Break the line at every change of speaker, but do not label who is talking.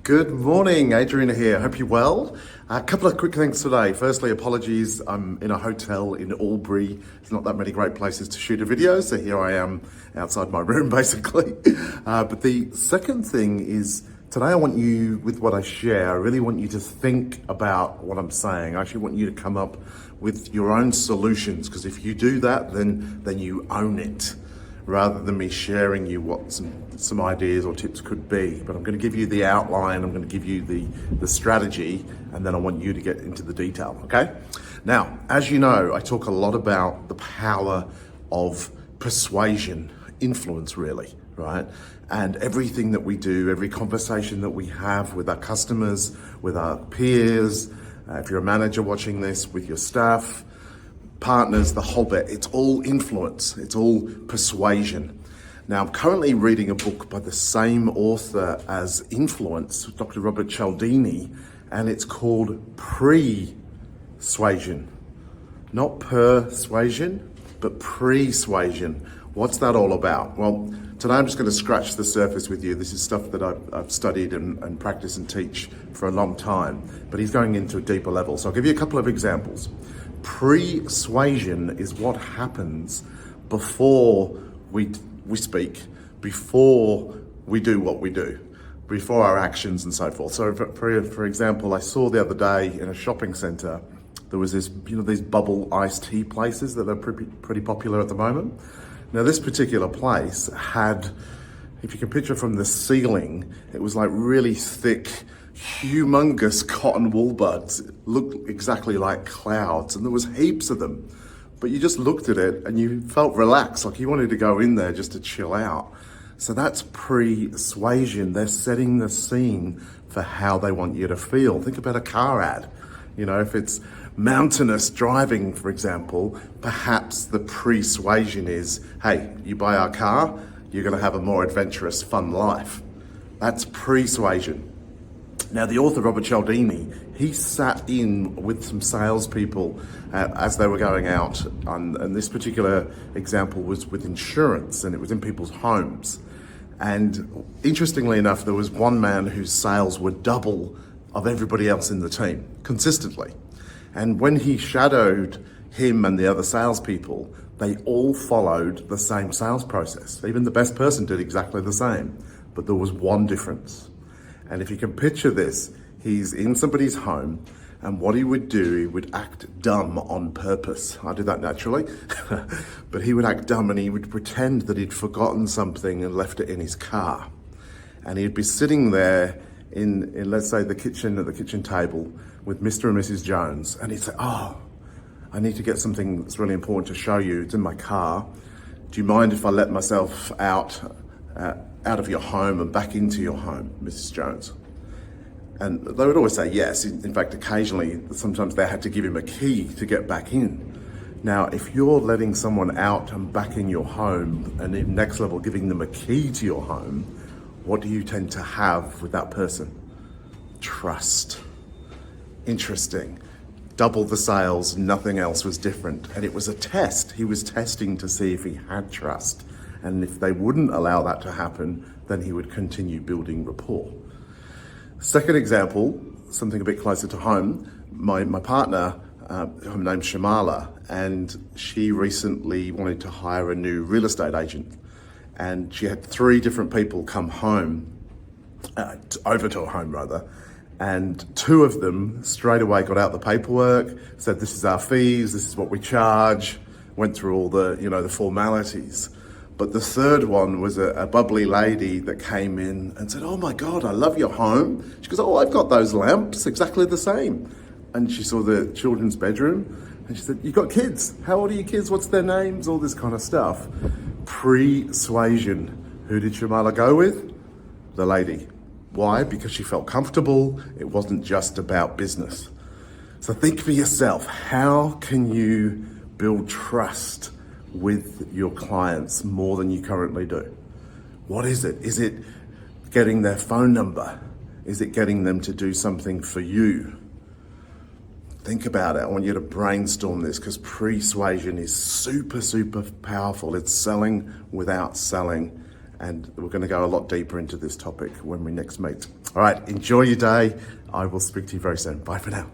Good morning, Adrian here. Hope you're well. A couple of quick things today. Firstly, apologies. I'm in a hotel in Albury. There's not that many great places to shoot a video, so here I am outside my room, basically. But the second thing is, today I want you, with what I share, I really want you to think about what I'm saying. I actually want you to come up with your own solutions, because if you do that, then you own it, rather than me sharing you what some ideas or tips could be. But I'm going to give you the outline, I'm going to give you the strategy, and then I want you to get into the detail, okay? Now, as you know, I talk a lot about the power of persuasion, influence really, right? And everything that we do, every conversation that we have with our customers, with our peers, if you're a manager watching this, with your staff, partners, the whole bit, it's all influence, it's all persuasion. Now, I'm currently reading a book by the same author as Influence, Dr. Robert Cialdini, and it's called Pre-suasion. Not persuasion, but pre-suasion. What's that all about? Well, today I'm just going to scratch the surface with you. This is stuff that I've studied and practiced and teach for a long time, but he's going into a deeper level. So I'll give you a couple of examples. Pre-suasion is what happens before we speak, before we do what we do, before our actions and so forth. So for example, I saw the other day in a shopping center, there was this, these bubble iced tea places that are pretty popular at the moment. Now this particular place had, if you can picture from the ceiling, it was like really thick, humongous cotton wool buds. It looked exactly like clouds, and there was heaps of them. But you just looked at it and you felt relaxed, like you wanted to go in there just to chill out. So that's pre-suasion. They're setting the scene for how they want you to feel. Think about a car ad. If it's mountainous driving, for example, perhaps the pre-suasion is, hey, you buy our car, you're going to have a more adventurous, fun life. That's pre-suasion. Now, the author, Robert Cialdini, he sat in with some salespeople as they were going out, and this particular example was with insurance, and it was in people's homes. And interestingly enough, there was one man whose sales were double of everybody else in the team, consistently. And when he shadowed him and the other salespeople, they all followed the same sales process. Even the best person did exactly the same, but there was one difference. And if you can picture this, he's in somebody's home, and what he would do, he would act dumb on purpose. I do that naturally, but he would act dumb and he would pretend that he'd forgotten something and left it in his car. And he'd be sitting there in let's say, the kitchen, at the kitchen table with Mr. and Mrs. Jones, and he'd say, oh, I need to get something that's really important to show you. It's in my car. Do you mind if I let myself out of your home and back into your home, Mrs. Jones? And they would always say yes. In fact, occasionally, sometimes they had to give him a key to get back in. Now, if you're letting someone out and back in your home, and in next level, giving them a key to your home, what do you tend to have with that person? Trust. Interesting. Double the sales, nothing else was different. And it was a test. He was testing to see if he had trust. And if they wouldn't allow that to happen, then he would continue building rapport. Second example, something a bit closer to home, my partner, her name's Shamala, and she recently wanted to hire a new real estate agent. And she had 3 different people come home, over to her home rather, and 2 of them straight away got out the paperwork, said this is our fees, this is what we charge, went through all the, the formalities. But the third one was a bubbly lady that came in and said, oh my God, I love your home. She goes, oh, I've got those lamps, exactly the same. And she saw the children's bedroom and she said, you've got kids. How old are your kids? What's their names? All this kind of stuff. Pre-suasion. Who did Shamala go with? The lady. Why? Because she felt comfortable. It wasn't just about business. So think for yourself, how can you build trust with your clients more than you currently do? What is it? Is it getting their phone number? Is it getting them to do something for you? Think about it. I want you to brainstorm this, because pre-suasion is super, super powerful. It's selling without selling. And we're going to go a lot deeper into this topic when we next meet. All right, enjoy your day. I will speak to you very soon. Bye for now.